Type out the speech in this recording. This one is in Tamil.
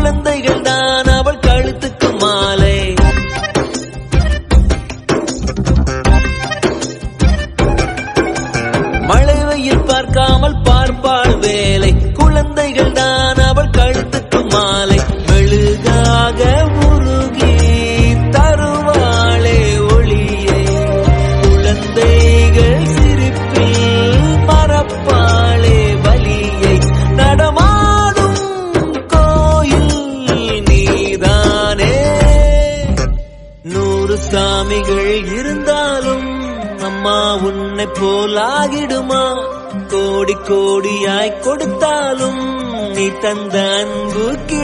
குழந்தைகள் தான் அவள் கழுத்துக்கு மாலை. மழை வெயில் பார்க்காமல் பார்ப்பாள் வேலை. குழந்தைகள் தான் அவள் கழுத்துக்கு மாலை. மெழுகாக உருகி தருவாளே ஒளியை. குழந்தைகள் சிரிப்பில் மறப்பாளே வலியை. நடமாடும் கோயில் நீதானே. 100 சாமிகள் இருந்தாலும் அம்மா உன்னை போலாகிடுமா? கோடி கோடியாய் கொடுத்தாலும் நீ தந்த அன்பு